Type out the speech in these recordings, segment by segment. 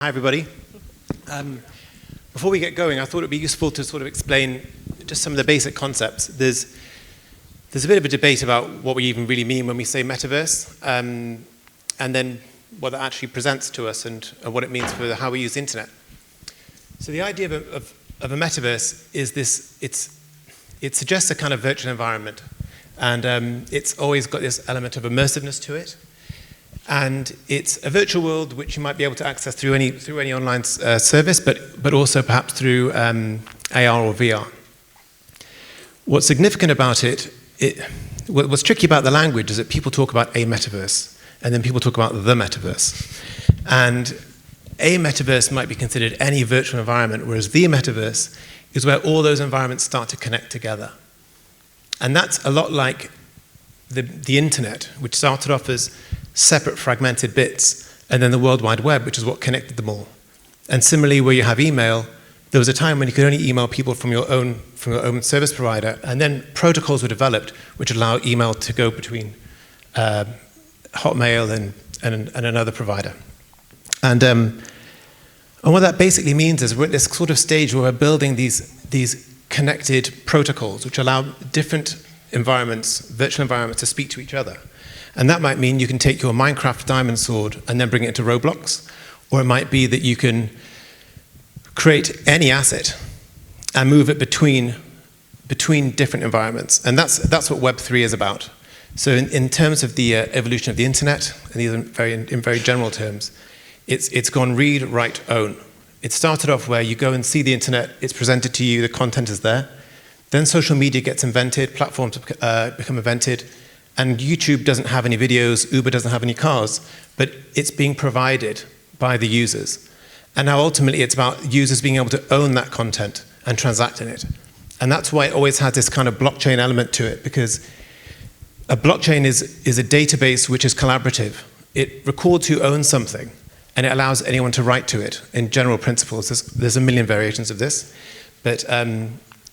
Hi, everybody. Before we get going, I thought it would be useful to sort of explain just some of the basic concepts. There's a bit of a debate about what we even really mean when we say metaverse, and then what that actually presents to us and what it means for how we use the internet. So the idea of a metaverse is this: it suggests a kind of virtual environment, and it's always got this element of immersiveness to it. And it's a virtual world which you might be able to access through any online service, but also perhaps through AR or VR. What's significant about what's tricky about the language is that people talk about a metaverse, and then people talk about the metaverse. And a metaverse might be considered any virtual environment, whereas the metaverse is where all those environments start to connect together. And that's a lot like the internet, which started off as separate fragmented bits, and then the World Wide Web, which is what connected them all. And similarly, where you have email, there was a time when you could only email people from your own service provider, and then protocols were developed which allow email to go between Hotmail and another provider. And what that basically means is we're at this sort of stage where we're building these connected protocols which allow different environments, virtual environments, to speak to each other. And that might mean you can take your Minecraft diamond sword and then bring it into Roblox, or it might be that you can create any asset and move it between different environments. And that's what Web3 is about. So in terms of the evolution of the internet, and these are in very general terms, it's gone read, write, own. It started off where you go and see the internet, it's presented to you, the content is there. Then social media gets invented, platforms become invented, and YouTube doesn't have any videos, Uber doesn't have any cars, but it's being provided by the users. And now ultimately it's about users being able to own that content and transact in it. And that's why it always has this kind of blockchain element to it, because a blockchain is a database which is collaborative. It records who owns something, and it allows anyone to write to it in general principles. There's a million variations of this, but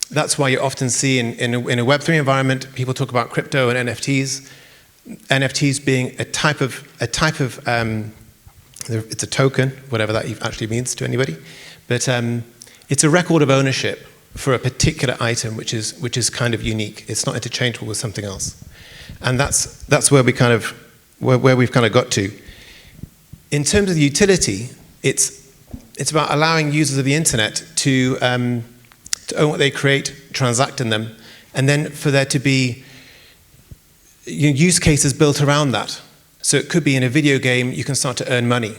that's why you often see in a Web3 environment, people talk about crypto and NFTs. NFTs being a type of it's a token, whatever that actually means to anybody. But it's a record of ownership for a particular item, which is kind of unique. It's not interchangeable with something else, and that's where we've kind of got to. In terms of the utility, it's about allowing users of the internet to own what they create, transact in them, and then for there to be use cases built around that. So it could be in a video game, you can start to earn money.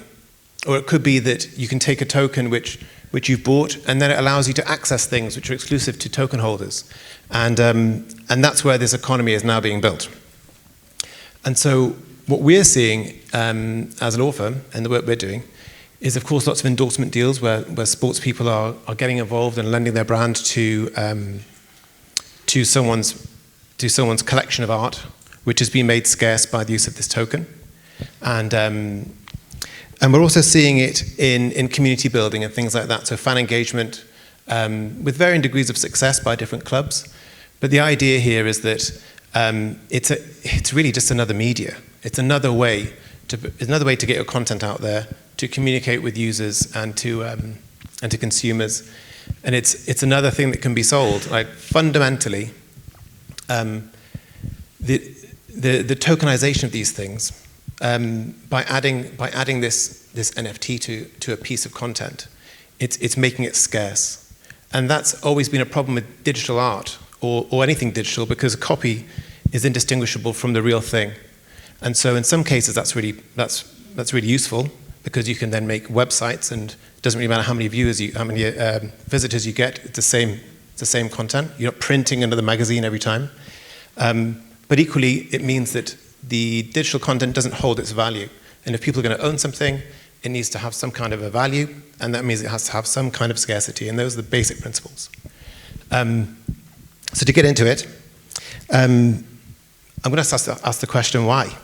Or it could be that you can take a token which you've bought, and then it allows you to access things which are exclusive to token holders. And that's where this economy is now being built. And so what we're seeing as a law firm, and the work we're doing, is of course lots of endorsement deals where sports people are getting involved and lending their brand to someone's collection of art, which has been made scarce by the use of this token. And we're also seeing it in community building and things like that, so fan engagement with varying degrees of success by different clubs. But the idea here is that it's really just another media. It's another way to get your content out there, to communicate with users and to consumers, and it's another thing that can be sold. Like fundamentally, the tokenization of these things by adding this NFT to a piece of content, it's making it scarce, and that's always been a problem with digital art or anything digital, because a copy is indistinguishable from the real thing, and so in some cases that's really useful, because you can then make websites, and it doesn't really matter how many visitors you get. It's the same content. You're not printing another magazine every time. But equally, it means that the digital content doesn't hold its value. And if people are going to own something, it needs to have some kind of a value, and that means it has to have some kind of scarcity. And those are the basic principles. So to get into it, I'm going to ask the question why.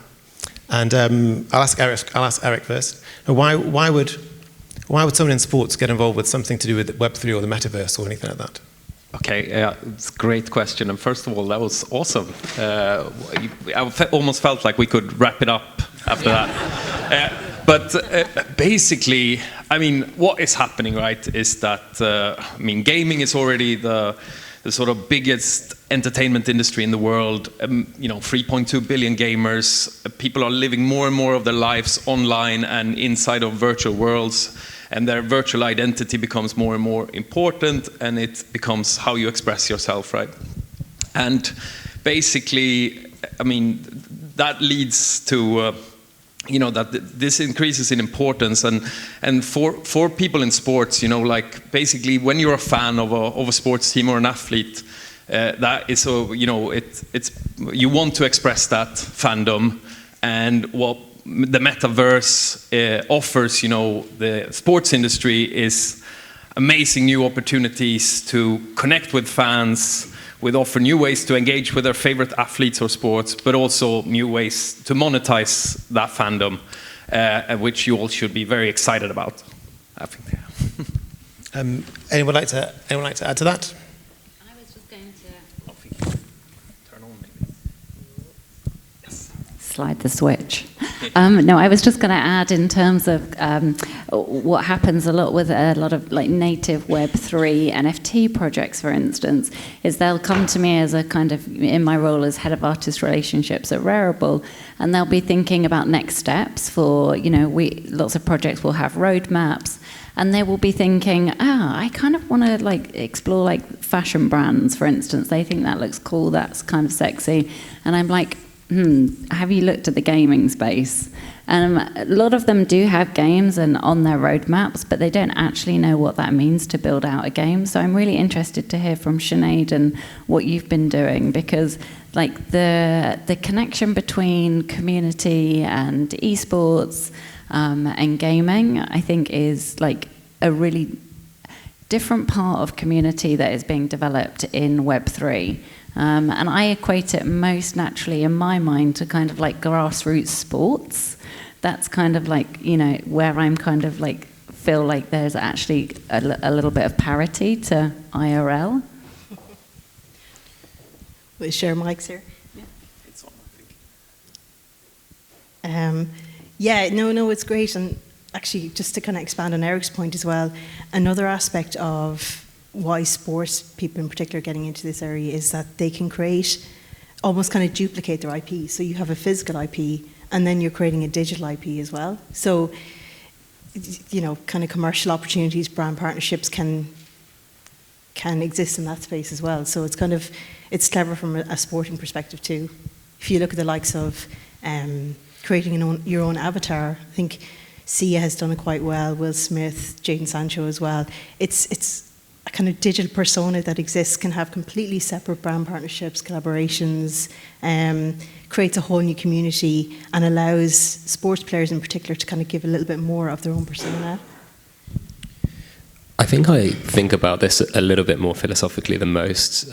And I'll ask Eric first. Why would someone in sports get involved with something to do with Web3 or the metaverse or anything like that? Okay, it's a great question. And first of all, that was awesome. I almost felt like we could wrap it up after that. But basically, I mean, what is happening, right, is that, I mean, gaming is already the sort of biggest entertainment industry in the world. 3.2 billion gamers. People are living more and more of their lives online and inside of virtual worlds. And their virtual identity becomes more and more important, and it becomes how you express yourself, right? And basically, I mean, that leads to that this increases in importance, and for people in sports, like basically when you're a fan of a sports team or an athlete, that is it's you want to express that fandom, and what the metaverse offers, the sports industry is amazing new opportunities to connect with fans, offer new ways to engage with their favorite athletes or sports, but also new ways to monetize that fandom, which you all should be very excited about, I think. Yeah. Anyone like to add to that? I was just going to turn on maybe. Yes. Slide the switch. No, I was just going to add in terms of what happens a lot with a lot of like native Web3 NFT projects, for instance, is they'll come to me as a kind of, in my role as head of artist relationships at Rarible, and they'll be thinking about next steps for, lots of projects will have roadmaps, and they will be thinking, I kind of want to like explore like fashion brands, for instance. They think that looks cool, that's kind of sexy, and I'm like, have you looked at the gaming space? A lot of them do have games and on their roadmaps, but they don't actually know what that means to build out a game. So I'm really interested to hear from Sinead and what you've been doing, because like the connection between community and esports and gaming, I think, is like a really different part of community that is being developed in Web3. And I equate it most naturally in my mind to kind of like grassroots sports. That's kind of like, where I'm kind of like feel like there's actually a little bit of parity to IRL. We'll share mics here. Yeah. It's on, I think. No, it's great. And actually, just to kind of expand on Eric's point as well, another aspect of why sports people in particular are getting into this area is that they can create, almost kind of duplicate their IP. So you have a physical IP, and then you're creating a digital IP as well. So, kind of commercial opportunities, brand partnerships can exist in that space as well. So it's clever from a sporting perspective too. If you look at the likes of creating your own avatar, I think Sia has done it quite well, Will Smith, Jadon Sancho as well. It's a kind of digital persona that exists, can have completely separate brand partnerships, collaborations, creates a whole new community, and allows sports players in particular to kind of give a little bit more of their own persona. I think about this a little bit more philosophically than most.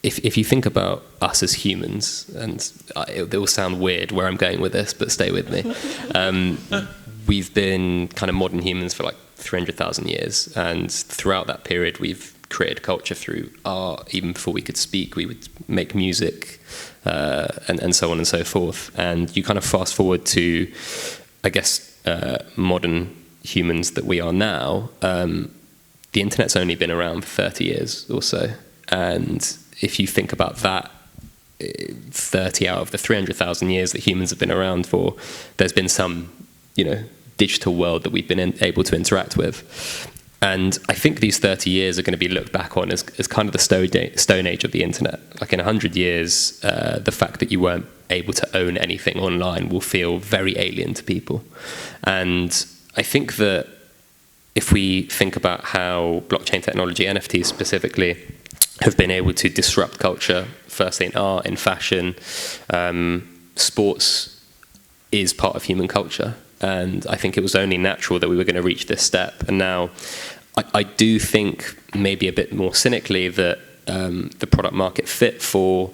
If you think about us as humans, and it will sound weird where I'm going with this, but stay with me. We've been kind of modern humans for like 300,000 years, and throughout that period we've created culture through art. Even before we could speak, we would make music, and so on and so forth. And you kind of fast forward to, I guess, modern humans that we are now. The internet's only been around for 30 years or so, and if you think about that, 30 out of the 300,000 years that humans have been around for, there's been some, digital world that we've been able to interact with. And I think these 30 years are going to be looked back on as kind of the stone age of the internet. Like in 100 years, the fact that you weren't able to own anything online will feel very alien to people. And I think that if we think about how blockchain technology, NFTs specifically, have been able to disrupt culture, firstly in art, in fashion, sports is part of human culture. And I think it was only natural that we were going to reach this step. And now I do think, maybe a bit more cynically, that the product market fit for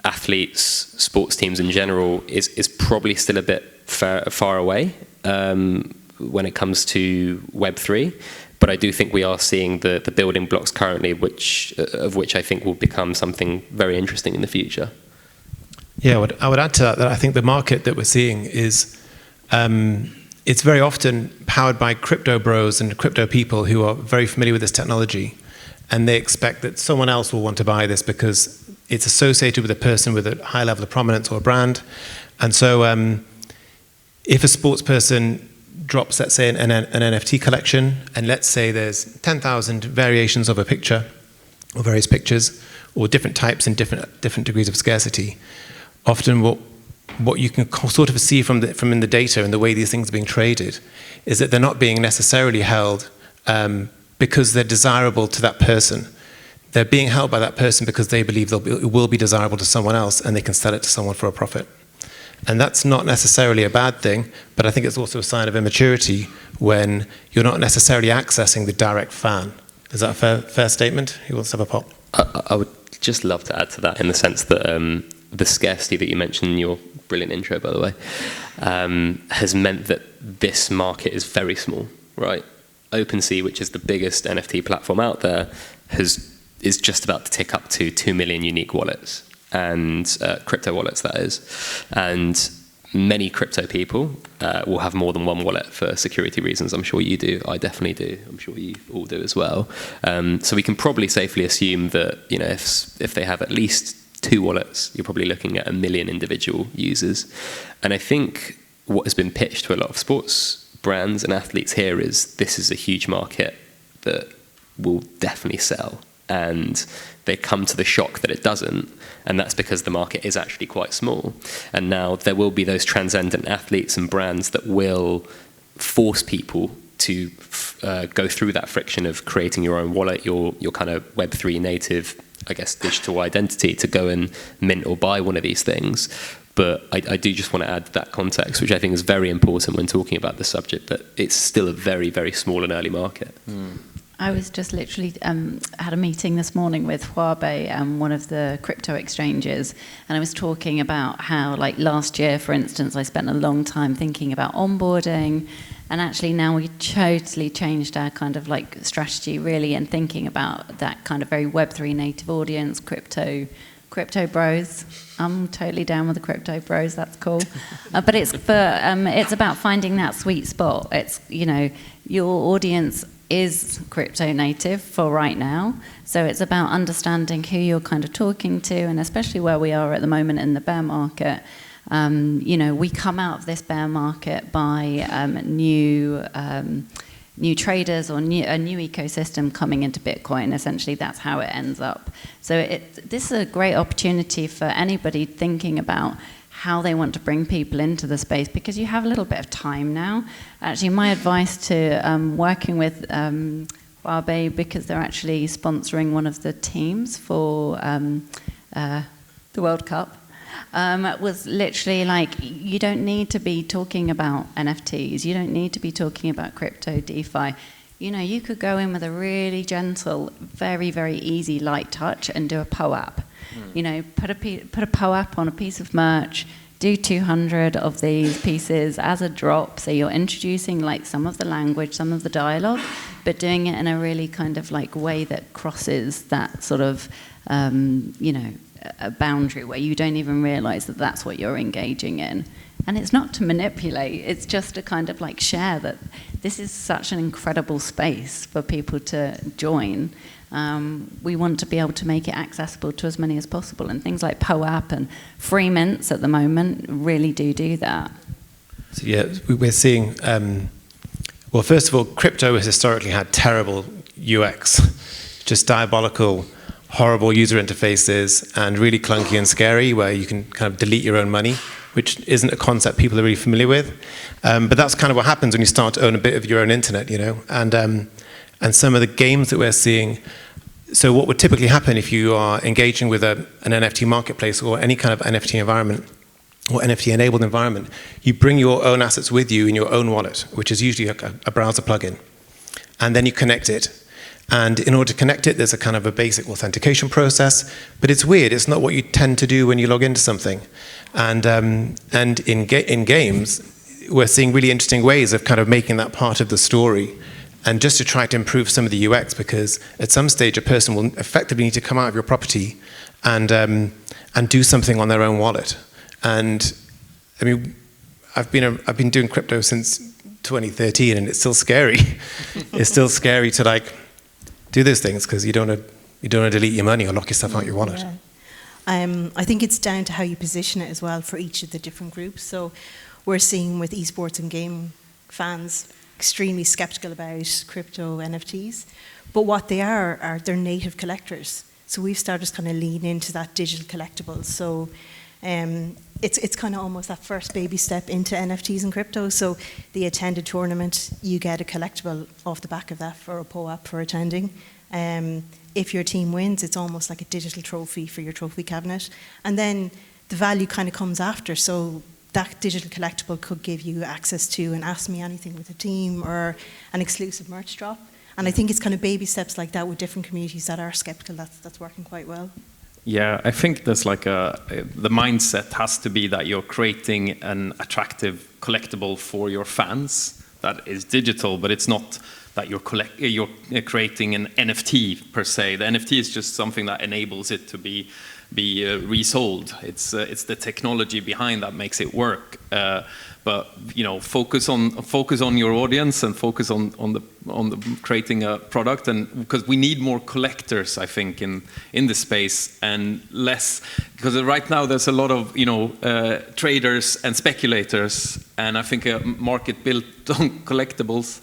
athletes, sports teams in general, is probably still a bit far away when it comes to Web3. But I do think we are seeing the building blocks currently, which I think will become something very interesting in the future. Yeah, I would add to that I think the market that we're seeing is it's very often powered by crypto bros and crypto people who are very familiar with this technology, and they expect that someone else will want to buy this because it's associated with a person with a high level of prominence or a brand. And so if a sports person drops, let's say, an NFT collection, and let's say there's 10,000 variations of a picture, or various pictures, or different types and different degrees of scarcity, often what you can sort of see from in the data and the way these things are being traded is that they're not being necessarily held because they're desirable to that person. They're being held by that person because they believe it will be desirable to someone else and they can sell it to someone for a profit. And that's not necessarily a bad thing, but I think it's also a sign of immaturity when you're not necessarily accessing the direct fan. Is that a fair statement? Who wants to have a pop? I would just love to add to that in the sense that the scarcity that you mentioned in your brilliant intro, by the way, has meant that this market is very small, right? OpenSea, which is the biggest NFT platform out there, is just about to tick up to 2 million unique wallets, and crypto wallets, that is. And many crypto people will have more than one wallet for security reasons. I'm sure you do. I definitely do. I'm sure you all do as well. So we can probably safely assume that, you know, if they have at least 2 wallets, you're probably looking at 1 million individual users. And I think what has been pitched to a lot of sports brands and athletes here is this is a huge market that will definitely sell. And they come to the shock that it doesn't, and that's because the market is actually quite small. And now there will be those transcendent athletes and brands that will force people to go through that friction of creating your own wallet, your kind of Web3 native, I guess, digital identity to go and mint or buy one of these things. But I do just want to add that context, which I think is very important when talking about the subject, that it's still a very, very small and early market. I was just literally had a meeting this morning with Huobi, one of the crypto exchanges, and I was talking about how, like last year, for instance, I spent a long time thinking about onboarding, and actually now we totally changed our kind of like strategy really and thinking about that kind of very Web3 native audience, crypto bros. I'm totally down with the crypto bros. That's cool. But it's about finding that sweet spot. It's, you know, your audience is crypto native for right now. So it's about understanding who you're kind of talking to, and especially where we are at the moment in the bear market. You know, we come out of this bear market by new traders or a new ecosystem coming into Bitcoin. Essentially, that's how it ends up. So this is a great opportunity for anybody thinking about how they want to bring people into the space, because you have a little bit of time now. Actually, my advice to working with Huobi, because they're actually sponsoring one of the teams for the World Cup, was literally like, you don't need to be talking about NFTs, you don't need to be talking about crypto, DeFi. You know, you could go in with a really gentle, very, very easy light touch and do a POAP. You know, put a POAP on a piece of merch, do 200 of these pieces as a drop, so you're introducing like some of the language, some of the dialogue, but doing it in a really kind of like way that crosses that sort of, you know, a boundary where you don't even realize that that's what you're engaging in. And it's not to manipulate, it's just to kind of like share that this is such an incredible space for people to join. We want to be able to make it accessible to as many as possible, and things like POAP and free mints at the moment really do that. So yeah, we're seeing, well, first of all, crypto has historically had terrible UX, just diabolical, horrible user interfaces, and really clunky and scary, where you can kind of delete your own money, which isn't a concept people are really familiar with. But that's kind of what happens when you start to own a bit of your own internet, you know. And some of the games that we're seeing, so what would typically happen if you are engaging with an NFT marketplace or any kind of NFT environment or NFT-enabled environment, you bring your own assets with you in your own wallet, which is usually a browser plugin, and then you connect it. And in order to connect it, there's a kind of a basic authentication process, but it's weird. It's not what you tend to do when you log into something. And in games, we're seeing really interesting ways of kind of making that part of the story, and just to try to improve some of the UX, because at some stage a person will effectively need to come out of your property and do something on their own wallet. And I mean, I've been doing crypto since 2013, and it's still scary. It's still scary to like do those things because you don't want to delete your money or lock yourself out your wallet. Yeah. I think it's down to how you position it as well for each of the different groups. So we're seeing with esports and game fans extremely skeptical about crypto NFTs, but what they are they're native collectors. So we've started to kind of lean into that digital collectibles. So it's kind of almost that first baby step into NFTs and crypto. So the attended tournament, you get a collectible off the back of that for a POAP for attending. If your team wins, it's almost like a digital trophy for your trophy cabinet. And then the value kind of comes after. So that digital collectible could give you access to an Ask Me Anything with a team or an exclusive merch drop. And I think it's kind of baby steps like that with different communities that are skeptical. That's working quite well. Yeah, I think there's like the mindset has to be that you're creating an attractive collectible for your fans that is digital, but it's not that you're creating an NFT per se. The NFT is just something that enables it to be resold. It's the technology behind that makes it work. But focus on your audience and focus on the creating a product, and because we need more collectors, I think, in the space, and less, because right now there's a lot of traders and speculators, and I think a market built on collectibles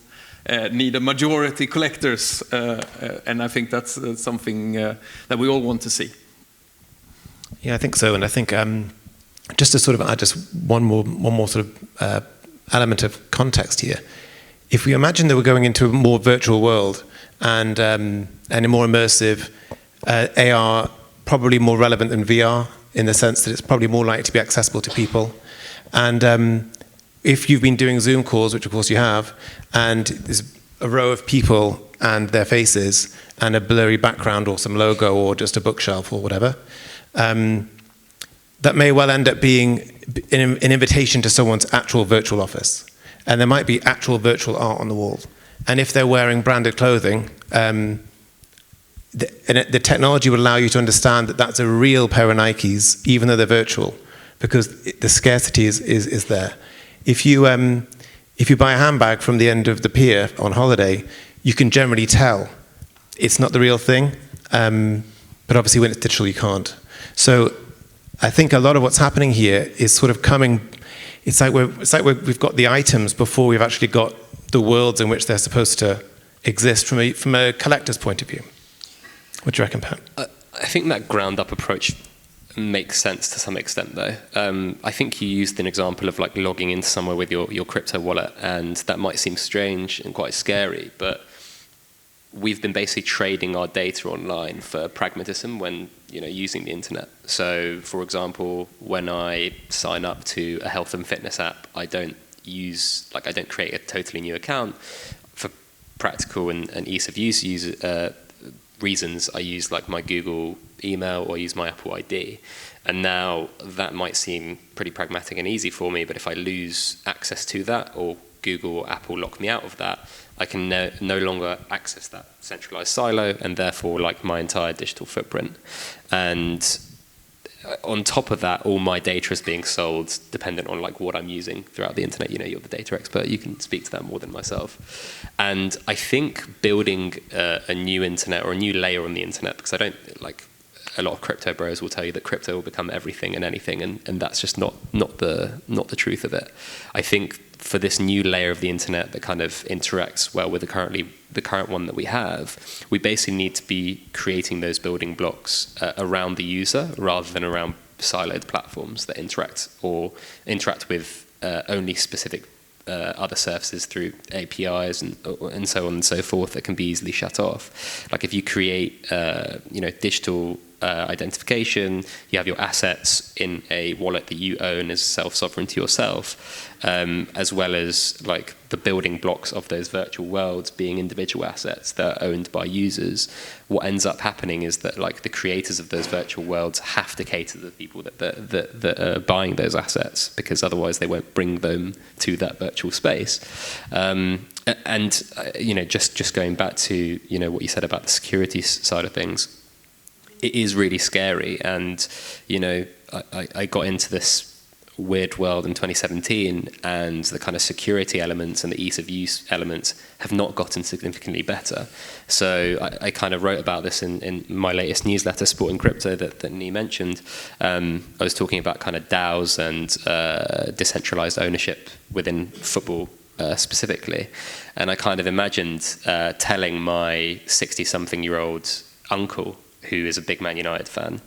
need a majority collectors, and I think that's something that we all want to see. Yeah, I think so, and I think just to sort of add just one more sort of element of context here. If we imagine that we're going into a more virtual world and a more immersive AR, probably more relevant than VR in the sense that it's probably more likely to be accessible to people, and if you've been doing Zoom calls, which of course you have, and there's a row of people and their faces and a blurry background or some logo or just a bookshelf or whatever, that may well end up being an invitation to someone's actual virtual office. And there might be actual virtual art on the wall. And if they're wearing branded clothing, the technology would allow you to understand that that's a real pair of Nikes, even though they're virtual, because the scarcity is there. If you buy a handbag from the end of the pier on holiday, you can generally tell it's not the real thing, but obviously when it's digital, you can't. So I think a lot of what's happening here is sort of coming. It's like we've got the items before we've actually got the worlds in which they're supposed to exist from a collector's point of view. What do you reckon, Pat? I think that ground-up approach makes sense to some extent, though. I think you used an example of like logging into somewhere with your crypto wallet, and that might seem strange and quite scary, but we've been basically trading our data online for pragmatism when using the internet. So, for example, when I sign up to a health and fitness app, I don't create a totally new account. For practical and ease of use reasons, I use like my Google email or use my Apple ID. And now that might seem pretty pragmatic and easy for me, but if I lose access to that, or Google or Apple lock me out of that, I can no longer access that centralized silo, and therefore like my entire digital footprint. And on top of that, all my data is being sold dependent on like what I'm using throughout the internet. You're the data expert. You can speak to that more than myself. And I think building a new internet or a new layer on the internet, because I don't like, a lot of crypto bros will tell you that crypto will become everything and anything, and that's just not the truth of it. I think for this new layer of the internet that kind of interacts well with the current one that we have, we basically need to be creating those building blocks around the user rather than around siloed platforms that interact with only specific other services through APIs and so on and so forth that can be easily shut off. Like if you create digital identification, you have your assets in a wallet that you own as self-sovereign to yourself, as well as like the building blocks of those virtual worlds being individual assets that are owned by users. What ends up happening is that like the creators of those virtual worlds have to cater to the people that are buying those assets, because otherwise they won't bring them to that virtual space. Just going back to what you said about the security side of things, it is really scary. And I got into this weird world in 2017, and the kind of security elements and the ease of use elements have not gotten significantly better. So I kind of wrote about this in my latest newsletter, Sport and Crypto, that Nee mentioned. I was talking about kind of DAOs and decentralized ownership within football specifically. And I kind of imagined telling my 60-something-year-old uncle, who is a big Man United fan,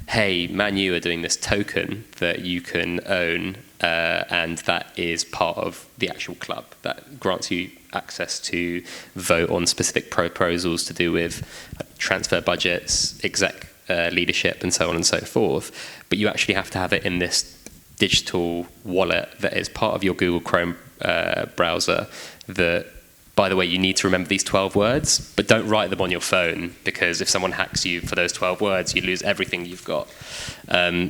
hey, Man U are doing this token that you can own, and that is part of the actual club. That grants you access to vote on specific proposals to do with transfer budgets, exec leadership, and so on and so forth. But you actually have to have it in this digital wallet that is part of your Google Chrome browser that, by the way, you need to remember these 12 words, but don't write them on your phone, because if someone hacks you for those 12 words, you lose everything you've got.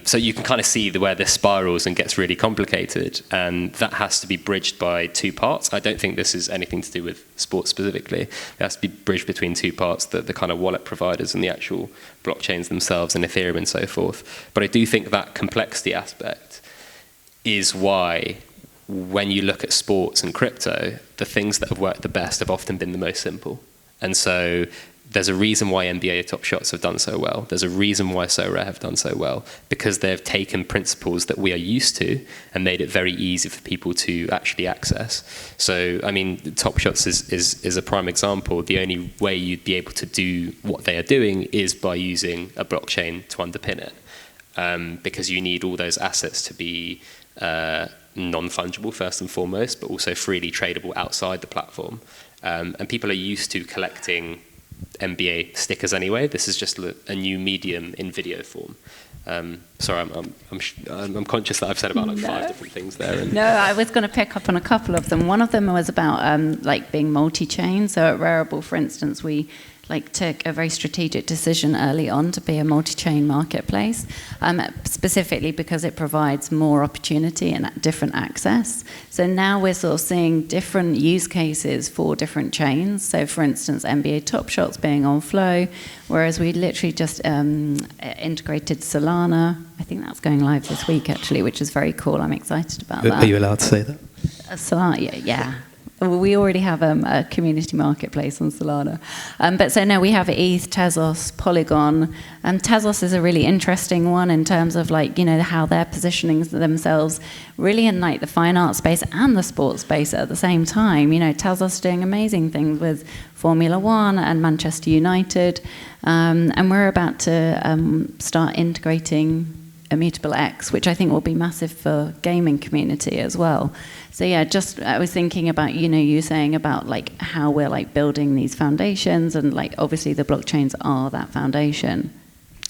So you can kind of see where this spirals and gets really complicated, and that has to be bridged by two parts. I don't think this is anything to do with sports specifically. It has to be bridged between two parts, the kind of wallet providers and the actual blockchains themselves and Ethereum and so forth. But I do think that complexity aspect is why, when you look at sports and crypto, the things that have worked the best have often been the most simple. And so there's a reason why NBA Top Shots have done so well. There's a reason why SoRare have done so well, because they've taken principles that we are used to and made it very easy for people to actually access. So, I mean, Top Shots is a prime example. The only way you'd be able to do what they are doing is by using a blockchain to underpin it, because you need all those assets to be non-fungible first and foremost, but also freely tradable outside the platform. And people are used to collecting NBA stickers anyway. This is just a new medium in video form. Sorry, I'm conscious that I've said about 5 different things there. No, I was going to pick up on a couple of them. One of them was about like being multi-chain. So at Rarible, for instance, we took a very strategic decision early on to be a multi-chain marketplace, specifically because it provides more opportunity and different access. So now we're sort of seeing different use cases for different chains. So for instance, NBA Top Shots being on Flow, whereas we literally just integrated Solana. I think that's going live this week actually, which is very cool. I'm excited about that. Are you allowed to say that? Solana, yeah. We already have a community marketplace on Solana. But so no, we have ETH, Tezos, Polygon. Tezos is a really interesting one in terms of how they're positioning themselves really in the fine art space and the sports space at the same time. Tezos doing amazing things with Formula One and Manchester United. And we're about to start integrating Immutable X, which I think will be massive for gaming community as well. So yeah, I was thinking about you saying about how we're building these foundations, and obviously the blockchains are that foundation.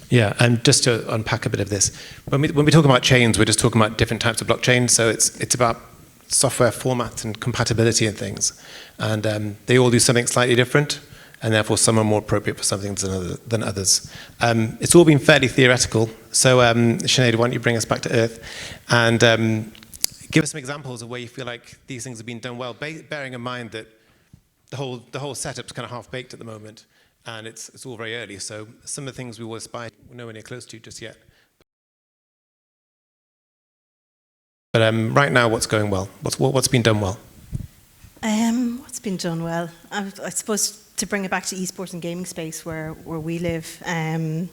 Yeah, and just to unpack a bit of this, when we talk about chains, we're just talking about different types of blockchains. So it's about software format and compatibility and things, and they all do something slightly different, and therefore some are more appropriate for some things than others. It's all been fairly theoretical. So Sinead, why don't you bring us back to earth, and give us some examples of where you feel like these things have been done well, bearing in mind that the whole setup's kind of half-baked at the moment, and it's all very early. So some of the things we will aspire, we're nowhere near close to just yet. But right now, what's going well? What's been done well? What's been done well? I suppose to bring it back to esports and gaming space where we live, kind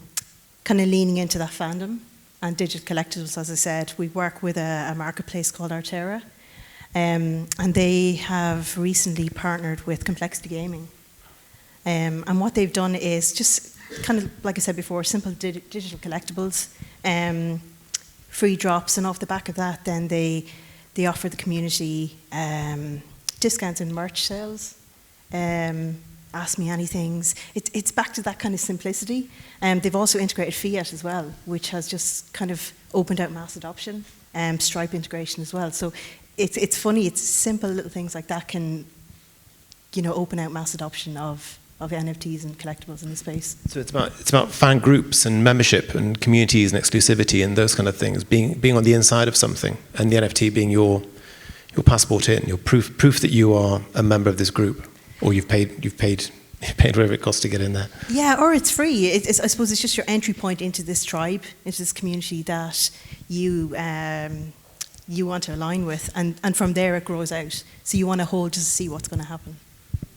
of leaning into that fandom and digital collectibles. As I said, we work with a marketplace called Artera, and they have recently partnered with Complexity Gaming. And what they've done is just kind of, like I said before, simple digital collectibles, free drops, and off the back of that, then they offer the community discounts in merch sales. Ask Me Anythings. It's back to that kind of simplicity. They've also integrated Fiat as well, which has just kind of opened out mass adoption, Stripe integration as well. So it's funny, it's simple little things like that can, open out mass adoption of NFTs and collectibles in the space. So it's about fan groups and membership and communities and exclusivity and those kind of things, being on the inside of something, and the NFT being your passport in, your proof that you are a member of this group. Or you've paid whatever it costs to get in there. Yeah, or it's free. I suppose it's just your entry point into this tribe, into this community that you you want to align with, and from there it grows out. So you want to hold just to see what's going to happen.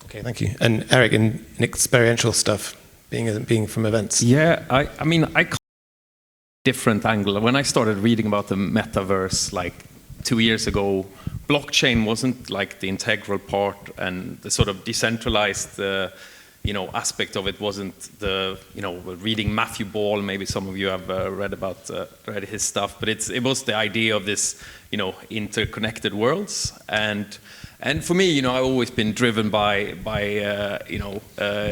Okay, thank you. And Eric, in experiential stuff, being from events. Yeah, I mean, I come from a different angle. When I started reading about the metaverse like 2 years ago, blockchain wasn't like the integral part, and the sort of decentralized aspect of it wasn't the, reading Matthew Ball, maybe some of you have read his stuff, but it was the idea of this, interconnected worlds. And for me, I've always been driven by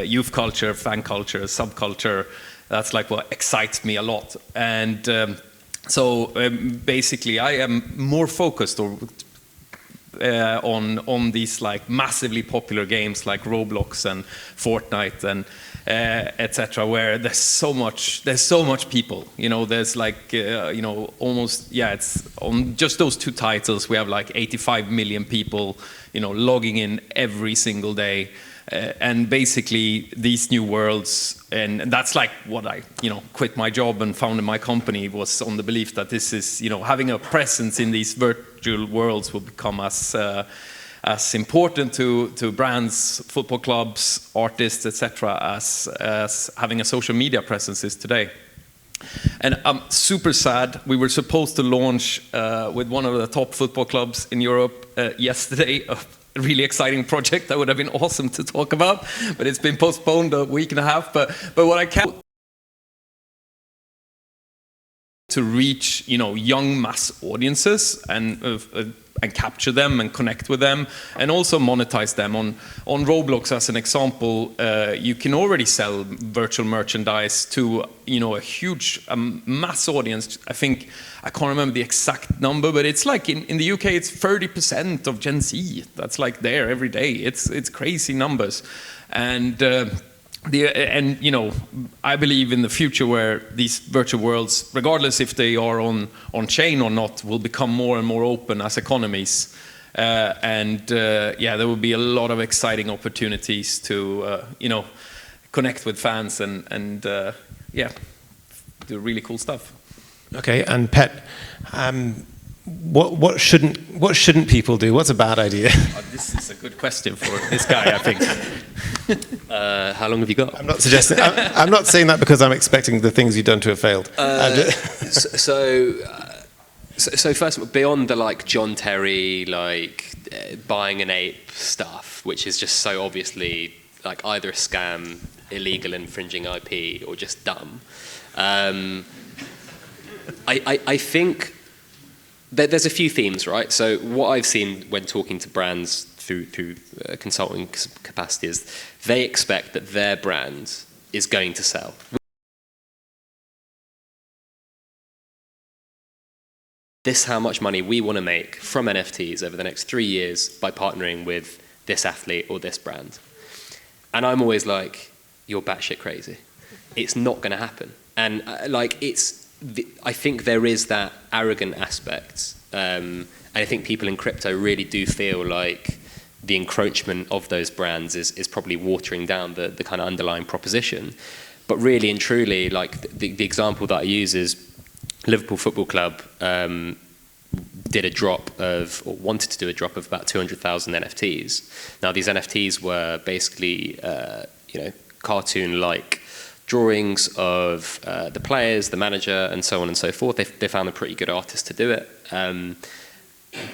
youth culture, fan culture, subculture. That's like what excites me a lot. And so basically, I am more focused on these like massively popular games like Roblox and Fortnite and etc., where there's so much people. There's like almost, it's on just those two titles we have like 85 million people logging in every single day. And basically these new worlds, and that's like what I quit my job and founded my company, was on the belief that this is having a presence in these virtual worlds will become as important to brands, football clubs, artists, etc., as having a social media presence is today. And I'm super sad. We were supposed to launch with one of the top football clubs in Europe yesterday, a really exciting project that would have been awesome to talk about, but it's been postponed a week and a half. But what I can to reach young mass audiences and capture them and connect with them, and also monetize them. On Roblox, as an example, you can already sell virtual merchandise to a huge mass audience. I think, I can't remember the exact number, but it's like in the UK it's 30% of Gen Z that's like there every day. It's crazy numbers. And I believe in the future where these virtual worlds, regardless if they are on chain or not, will become more and more open as economies. There will be a lot of exciting opportunities to, connect with fans and do really cool stuff. Okay, and Pet, what shouldn't people do? What's a bad idea? This is a good question for this guy, I think. How long have you got? I'm not suggesting. I'm not saying that because I'm expecting the things you've done to have failed. So first, beyond the like John Terry buying an ape stuff, which is just so obviously like either a scam, illegal, infringing IP, or just dumb. I think that there's a few themes, right? So what I've seen when talking to brands through consulting capacity is they expect that their brand is going to sell. This is how much money we want to make from NFTs over the next 3 years by partnering with this athlete or this brand. And I'm always like, you're batshit crazy. It's not going to happen. And I think there is that arrogant aspect. And I think people in crypto really do feel like the encroachment of those brands is probably watering down the kind of underlying proposition. But really and truly, like the example that I use is Liverpool Football Club did a drop of, or wanted to do a drop of about 200,000 NFTs. Now these NFTs were basically, cartoon-like drawings of the players, the manager, and so on and so forth. They found a pretty good artist to do it.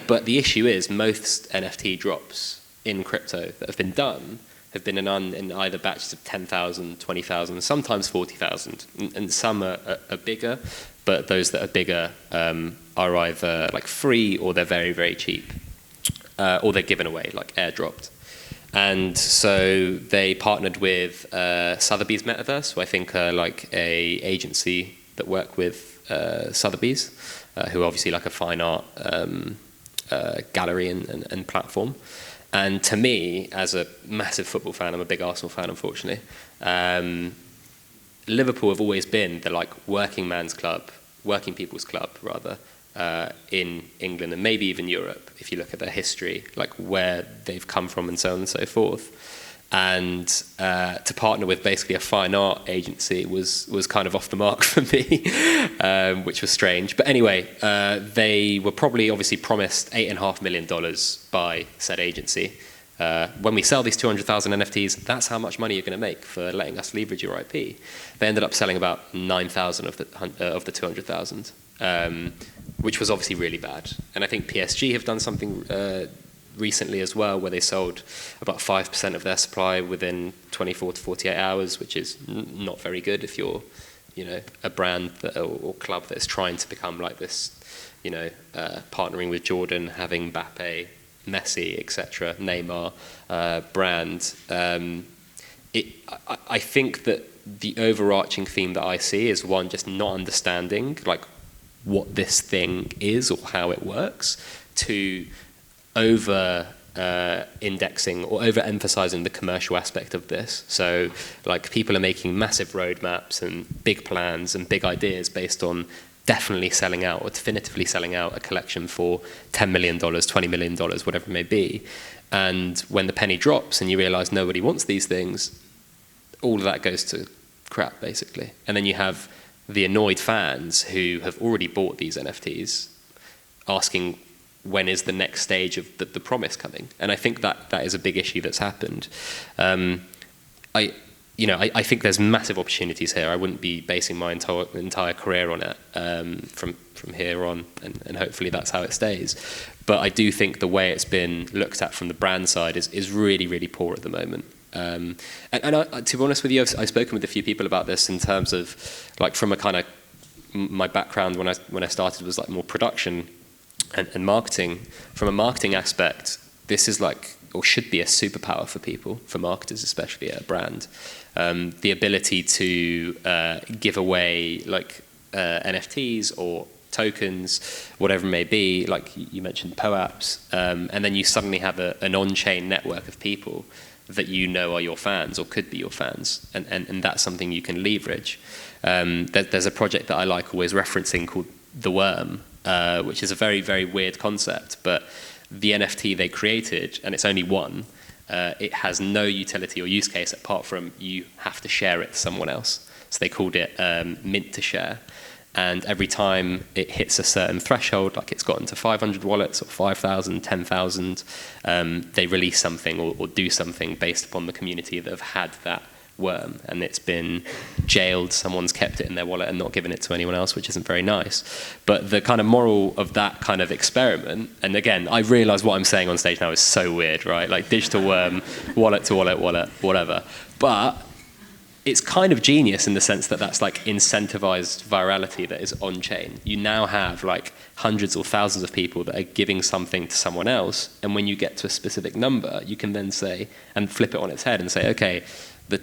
But the issue is most NFT drops in crypto that have been done have been in either batches of 10,000, 20,000, sometimes 40,000, and some are bigger, but those that are bigger are either like free or they're very, very cheap, or they're given away, like airdropped. And so they partnered with Sotheby's Metaverse, who I think are like a agency that work with Sotheby's, who are obviously like a fine art gallery and platform. And to me, as a massive football fan, I'm a big Arsenal fan, unfortunately, Liverpool have always been the like working people's club, rather, in England and maybe even Europe, if you look at their history, like where they've come from and so on and so forth. and to partner with basically a fine art agency was kind of off the mark for me, which was strange. But anyway, they were probably obviously promised $8.5 million by said agency. When we sell these 200,000 NFTs, that's how much money you're going to make for letting us leverage your IP. They ended up selling about 9,000 of the 200,000, which was obviously really bad. And I think PSG have done something recently as well, where they sold about 5% of their supply within 24 to 48 hours, which is not very good if you're, a brand or club that's trying to become like this, partnering with Jordan, having Mbappe, Messi, etc., Neymar brand. I think that the overarching theme that I see is one, just not understanding like what this thing is or how it works. Two, over indexing or over-emphasizing the commercial aspect of this. So like people are making massive roadmaps and big plans and big ideas based on definitely selling out or definitively selling out a collection for $10 million, $20 million, whatever it may be. And when the penny drops and you realize nobody wants these things, all of that goes to crap, basically. And then you have the annoyed fans who have already bought these NFTs asking, when is the next stage of the promise coming? And I think that is a big issue that's happened. I think there's massive opportunities here. I wouldn't be basing my entire career on it from here on, and hopefully that's how it stays. But I do think the way it's been looked at from the brand side is really, really poor at the moment. And to be honest with you, I've spoken with a few people about this in terms of, like, from a kind of, my background when I started was like more production and marketing. From a marketing aspect, this is like, or should be, a superpower for people, for marketers especially at a brand. The ability to give away like NFTs or tokens, whatever it may be, like you mentioned POAPs, and then you suddenly have an on-chain network of people that are your fans or could be your fans, and that's something you can leverage. There's a project that I like always referencing called The Worm, which is a very, very weird concept, but the NFT they created, and it's only one, it has no utility or use case apart from you have to share it to someone else. So they called it mint to share. And every time it hits a certain threshold, like it's gotten to 500 wallets or 5,000, 10,000, they release something or do something based upon the community that have had that worm, and it's been jailed. Someone's kept it in their wallet and not given it to anyone else, which isn't very nice. But the kind of moral of that kind of experiment, and again, I realize what I'm saying on stage now is so weird, right? Like digital worm, wallet to wallet, whatever. But it's kind of genius in the sense that that's like incentivized virality that is on chain. You now have like hundreds or thousands of people that are giving something to someone else, and when you get to a specific number, you can then say, and flip it on its head and say, okay,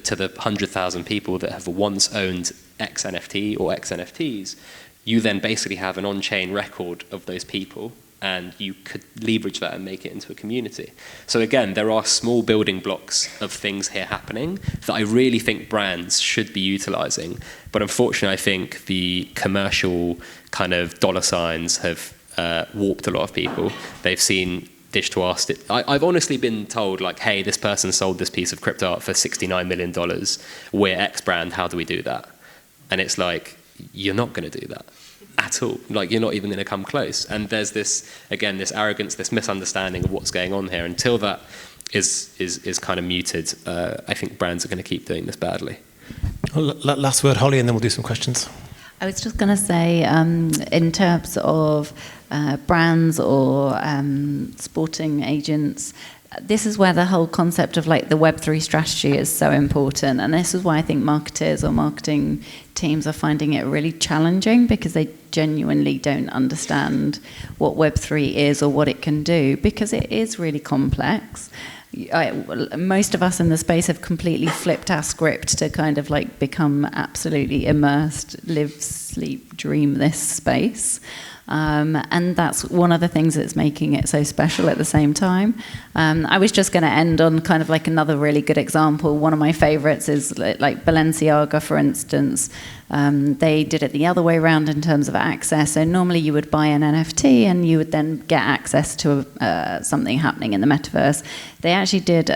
to the 100,000 people that have once owned X NFT or X NFTs, you then basically have an on-chain record of those people, and you could leverage that and make it into a community. So again, there are small building blocks of things here happening that I really think brands should be utilizing. But unfortunately, I think the commercial kind of dollar signs have warped a lot of people. They've seen digital art. I've honestly been told, like, hey, this person sold this piece of crypto art for $69 million. We're X brand, how do we do that? And it's like, you're not going to do that at all. Like, you're not even going to come close. And there's this, again, this arrogance, this misunderstanding of what's going on here. Until that is kind of muted, I think brands are going to keep doing this badly. Well, last word, Holly, and then we'll do some questions. I was just going to say, in terms of brands or sporting agents, this is where the whole concept of like the Web3 strategy is so important. And this is why I think marketers or marketing teams are finding it really challenging, because they genuinely don't understand what Web3 is or what it can do, because it is really complex. Most of us in the space have completely flipped our script to kind of like become absolutely immersed, live, sleep, dream this space. And that's one of the things that's making it so special at the same time. I was just going to end on kind of like another really good example. One of my favorites is like Balenciaga, for instance. They did it the other way around in terms of access. So normally you would buy an NFT and you would then get access to something happening in the Metaverse. They actually did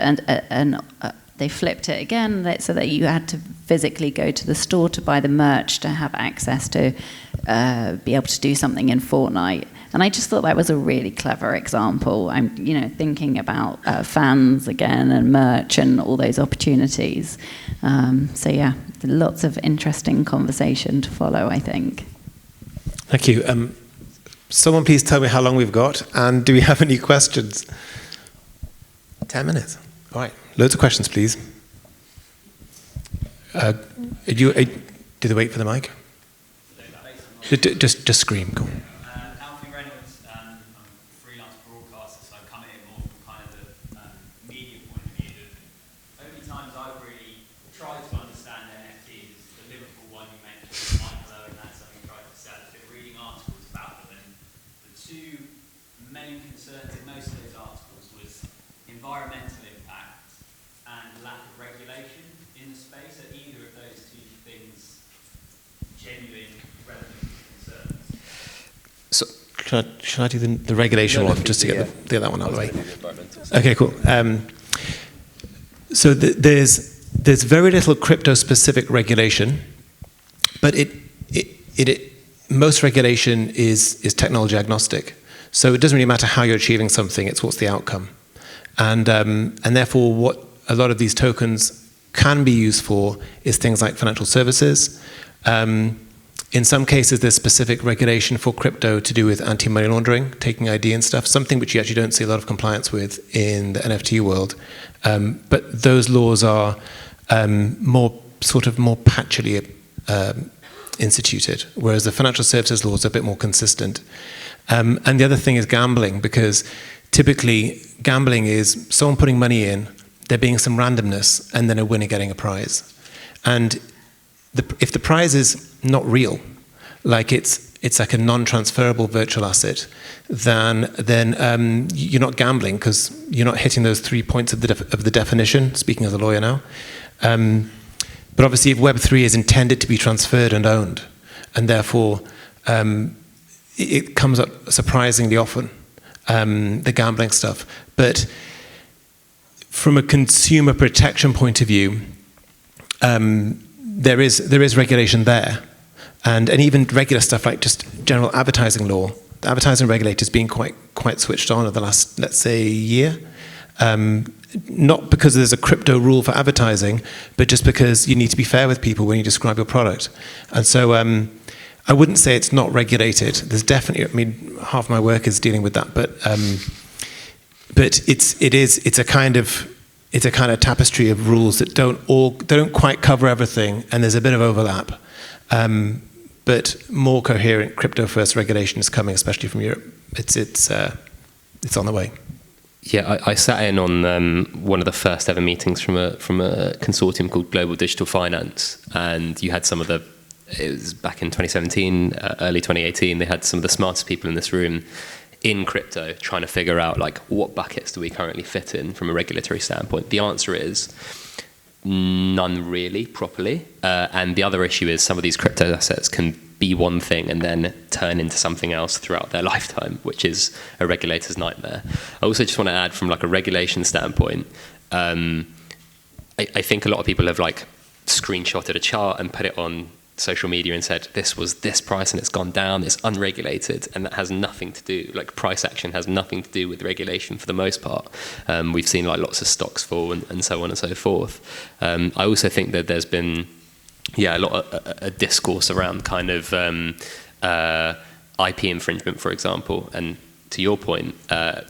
they flipped it again so that you had to physically go to the store to buy the merch to have access to be able to do something in Fortnite. And I just thought that was a really clever example. I'm, thinking about fans again and merch and all those opportunities. So yeah, lots of interesting conversation to follow, I think. Thank you. Someone please tell me how long we've got, and do we have any questions? 10 minutes. All right. Loads of questions, please. Do they wait for the mic? Just scream. Cool. I'm a freelance broadcaster, so I'm coming in more from kind of the media point of view. The only times I've really tried to understand NFTs, the Liverpool one you mentioned, Michael Owen had something he tried to sell. I've been reading articles about them, and the two main concerns in most of those articles was environmental impact and lack of regulation in the space. Are either of those two things genuine, relevant concerns? So, should I do the regulation one just to get that one out of the way? Okay, cool. So there's very little crypto-specific regulation, but most regulation is technology agnostic. So it doesn't really matter how you're achieving something; it's what's the outcome, and therefore what a lot of these tokens can be used for is things like financial services. In some cases, there's specific regulation for crypto to do with anti-money laundering, taking ID and stuff, something which you actually don't see a lot of compliance with in the NFT world. But those laws are more patchily instituted, whereas the financial services laws are a bit more consistent. And the other thing is gambling, because typically gambling is someone putting money in, there being some randomness, and then a winner getting a prize. And if the prize is not real, like it's like a non-transferable virtual asset, then you're not gambling because you're not hitting those 3 points of the definition. Speaking as a lawyer now, but obviously, if Web3 is intended to be transferred and owned, and therefore it comes up surprisingly often, the gambling stuff. But from a consumer protection point of view, there is regulation there, and even regular stuff like just general advertising law. The advertising regulator's been quite switched on over the last, let's say, year. Not because there's a crypto rule for advertising, but just because you need to be fair with people when you describe your product. And so I wouldn't say it's not regulated. There's definitely, half my work is dealing with that, but it's a kind of tapestry of rules that don't quite cover everything, and there's a bit of overlap. But more coherent crypto-first regulation is coming, especially from Europe. It's on the way. Yeah, I sat in on one of the first ever meetings from a consortium called Global Digital Finance, and you had it was back in 2017, early 2018. They had some of the smartest people in this room in crypto trying to figure out like what buckets do we currently fit in from a regulatory standpoint. The answer is none really properly, and the other issue is some of these crypto assets can be one thing and then turn into something else throughout their lifetime, which is a regulator's nightmare. I also just want to add from like a regulation standpoint, I think a lot of people have like screenshotted a chart and put it on social media and said this was this price and it's gone down, it's unregulated, and that has nothing to do, like price action has nothing to do with regulation for the most part. We've seen like lots of stocks fall and so on and so forth. I also think that there's been a lot of a discourse around kind of IP infringement, for example, and to your point,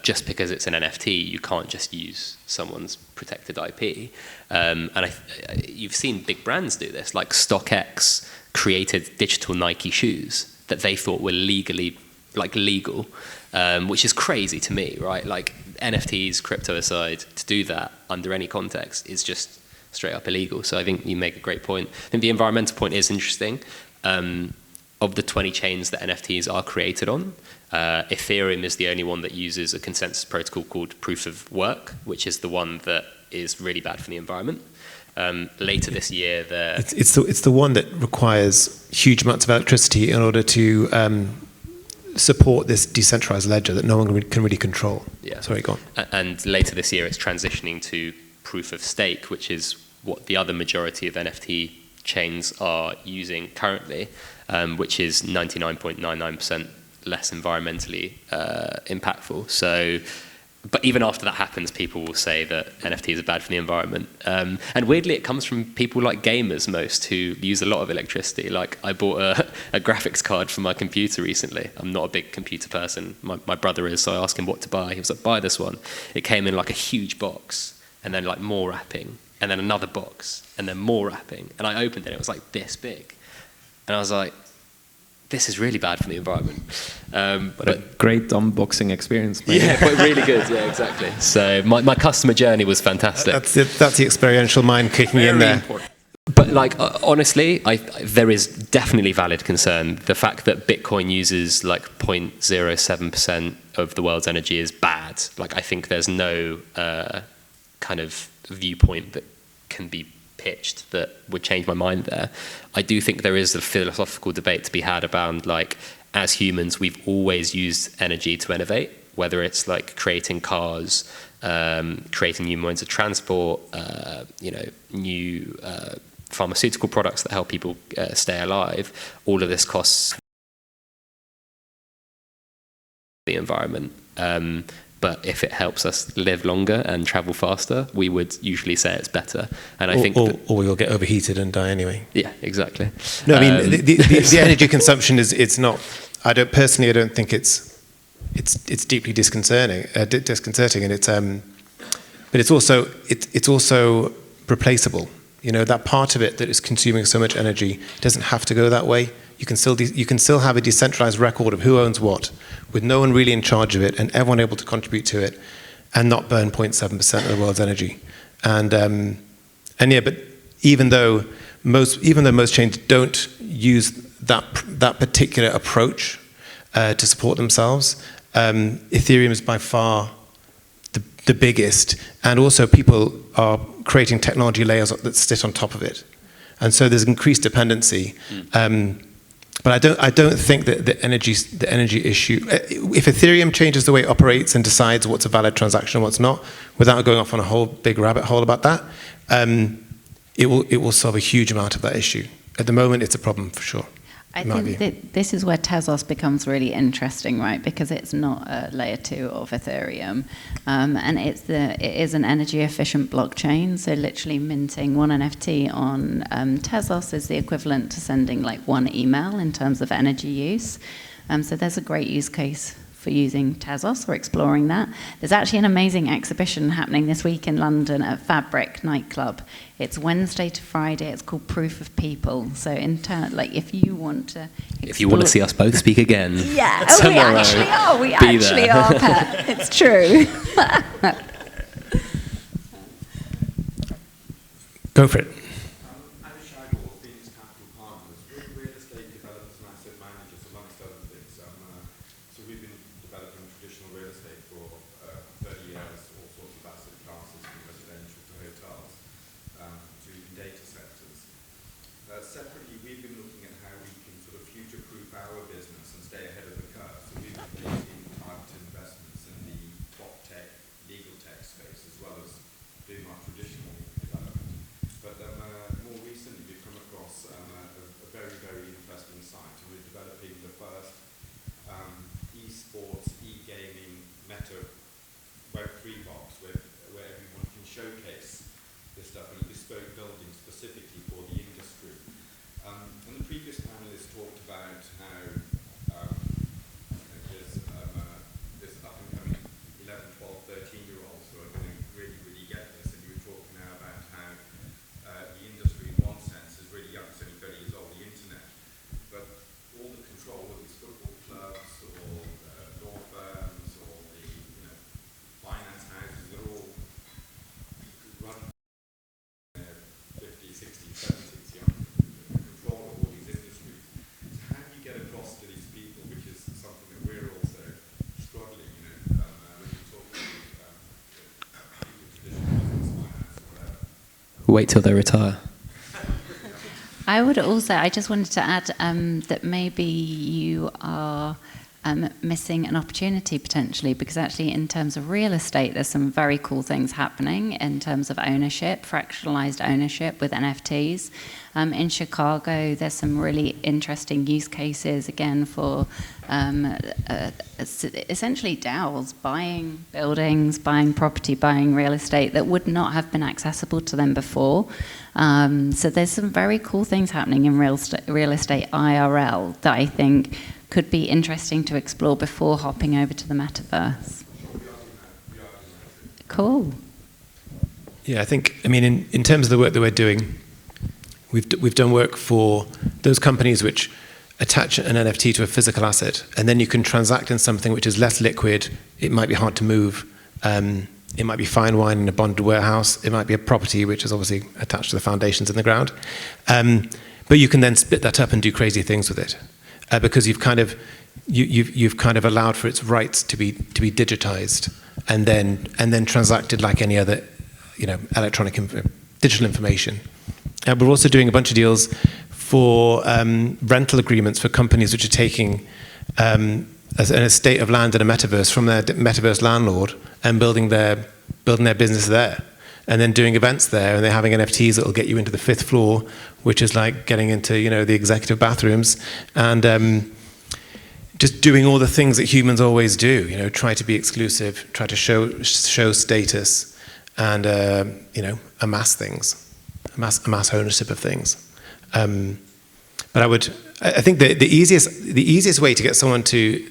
just because it's an NFT, you can't just use someone's protected IP. And you've seen big brands do this, like StockX created digital Nike shoes that they thought were legal, which is crazy to me, right? Like NFTs, crypto aside, to do that under any context is just straight up illegal. So I think you make a great point. I think the environmental point is interesting. Of the 20 chains that NFTs are created on, Ethereum is the only one that uses a consensus protocol called proof of work, which is the one that is really bad for the environment. Later this year, it's the one that requires huge amounts of electricity in order to support this decentralized ledger that no one can really control. Yeah. Sorry, go on. And later this year, it's transitioning to proof of stake, which is what the other majority of NFT chains are using currently, which is 99.99% less environmentally impactful. So, but even after that happens, people will say that NFTs are bad for the environment. And weirdly, it comes from people like gamers most, who use a lot of electricity. Like, I bought a graphics card for my computer recently. I'm not a big computer person. My brother is, so I asked him what to buy. He was like, buy this one. It came in like a huge box, and then like more wrapping, and then another box, and then more wrapping. And I opened it, it was like this big. And I was like, this is really bad for the environment. But a great unboxing experience, maybe. Yeah, but really good, yeah, exactly. So my customer journey was fantastic. That's the experiential mind kicking in there. Important. But like, honestly, there is definitely valid concern. The fact that Bitcoin uses like 0.07% of the world's energy is bad. Like, I think there's no kind of viewpoint that can be pitched that would change my mind there. I do think there is a philosophical debate to be had about, like, as humans, we've always used energy to innovate, whether it's like creating cars, creating new modes of transport, new pharmaceutical products that help people stay alive. All of this costs the environment. But if it helps us live longer and travel faster, we would usually say it's better. And I think, or we'll get overheated and die anyway. Yeah, exactly. No, I mean the energy consumption is not. I don't think it's deeply disconcerting, and but it's also replaceable. You know, that part of it that is consuming so much energy doesn't have to go that way. You can still have a decentralized record of who owns what, with no one really in charge of it, and everyone able to contribute to it, and not burn 0.7% of the world's energy. And yeah, but even though most chains don't use that particular approach to support themselves, Ethereum is by far the biggest, and also people are creating technology layers that sit on top of it, and so there's increased dependency. But I don't think that the energy issue. If Ethereum changes the way it operates and decides what's a valid transaction and what's not, without going off on a whole big rabbit hole about that, it will solve a huge amount of that issue. At the moment, it's a problem for sure. I think that this is where Tezos becomes really interesting, right? Because it's not a layer 2 of Ethereum, and it is an energy efficient blockchain. So literally minting one NFT on Tezos is the equivalent to sending like one email in terms of energy use. So there's a great use case for using Tezos or exploring that. There's actually an amazing exhibition happening this week in London at Fabric nightclub. It's Wednesday to Friday. It's called Proof of People. So if you want to explore... If you want to see us both speak again, yeah, tomorrow, we actually are, Pat. It's true. Go for it. Separately, we've been looking at how we can sort of future-proof our business and stay ahead of the curve. So we've been making targeted investments in the prop tech, legal tech space, as well as doing our traditional development. But more recently, we've come across a very, very interesting site, and we're developing the first esports, e-gaming, meta Web3 box where everyone can showcase this stuff in a bespoke building specifically for the industry. And the previous panelists talked about how there's up and coming 11, 12, 13-year-olds who are going to really, really get this. And you were talking now about how the industry, in one sense, is really young. It's only 30 years old, the internet. But all the control of these football clubs or law firms or the finance houses, they're all run 50, 60, 70s young. Control of all these industries. So how do you get across to these people, which is something that we're also struggling, when you talk to people traditional business, finance, or whatever? wait till they retire. I just wanted to add that maybe you are missing an opportunity potentially, because actually in terms of real estate, there's some very cool things happening in terms of ownership, fractionalized ownership with NFTs. In Chicago, there's some really interesting use cases, again, for essentially DAOs buying buildings, buying property, buying real estate that would not have been accessible to them before. So there's some very cool things happening in real estate IRL that I think could be interesting to explore before hopping over to the metaverse. Cool. Yeah, I think, I mean, in terms of the work that we're doing, we've done work for those companies which attach an NFT to a physical asset, and then you can transact in something which is less liquid. It might be hard to move. It might be fine wine in a bonded warehouse. It might be a property which is obviously attached to the foundations in the ground. But you can then split that up and do crazy things with it, because you've kind of allowed for its rights to be digitized and then transacted like any other, electronic digital information. We're also doing a bunch of deals for rental agreements for companies which are taking an estate of land in a metaverse from their metaverse landlord and building their business there, and then doing events there, and they're having NFTs that will get you into the 5th floor, which is like getting into the executive bathrooms, and just doing all the things that humans always do. Try to be exclusive, try to show status, and amass things. Amass ownership of things. But I think the easiest way to get someone to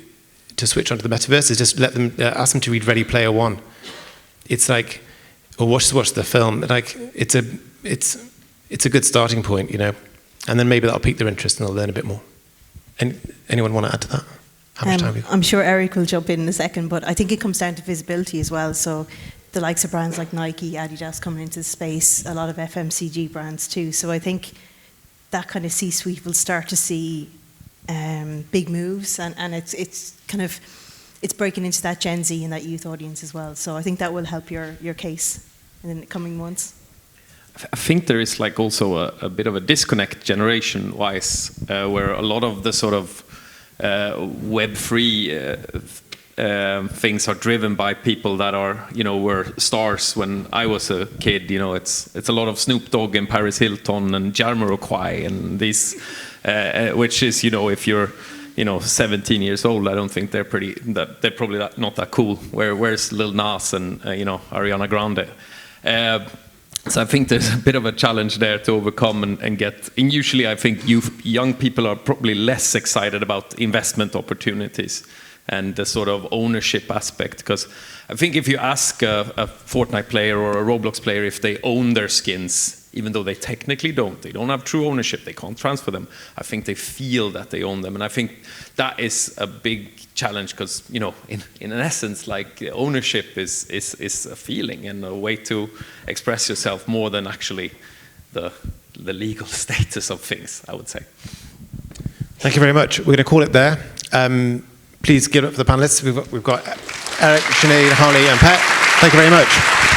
switch onto the metaverse is just let them ask them to read Ready Player One. It's like, or watch the film. Like it's a good starting point, and then maybe that'll pique their interest and they'll learn a bit more. And anyone want to add to that? How much time have you got? I'm sure Eric will jump in a second, but I think it comes down to visibility as well. So the likes of brands like Nike, Adidas coming into the space, a lot of FMCG brands too. So I think that kind of C-suite will start to see big moves, and it's breaking into that Gen Z and that youth audience as well. So I think that will help your case in the coming months. I think there is like also a bit of a disconnect generation-wise, where a lot of the sort of Web3 things are driven by people that are, were stars when I was a kid. It's a lot of Snoop Dogg and Paris Hilton and Jamiroquai and these, which is, if you're, 17 years old, I don't think they're probably not that cool. Where's Lil Nas and Ariana Grande? So I think there's a bit of a challenge there to overcome and get. And usually, I think young people are probably less excited about investment opportunities and the sort of ownership aspect, because I think if you ask a Fortnite player or a Roblox player if they own their skins, even though they technically don't, they don't have true ownership, they can't transfer them, I think they feel that they own them. And I think that is a big challenge, because in an essence, like, ownership is a feeling and a way to express yourself more than actually the legal status of things, I would say. Thank you very much. We're going to call it there. Please give it up for the panelists. We've got Eric, Sinead, Holly, and Pat. Thank you very much.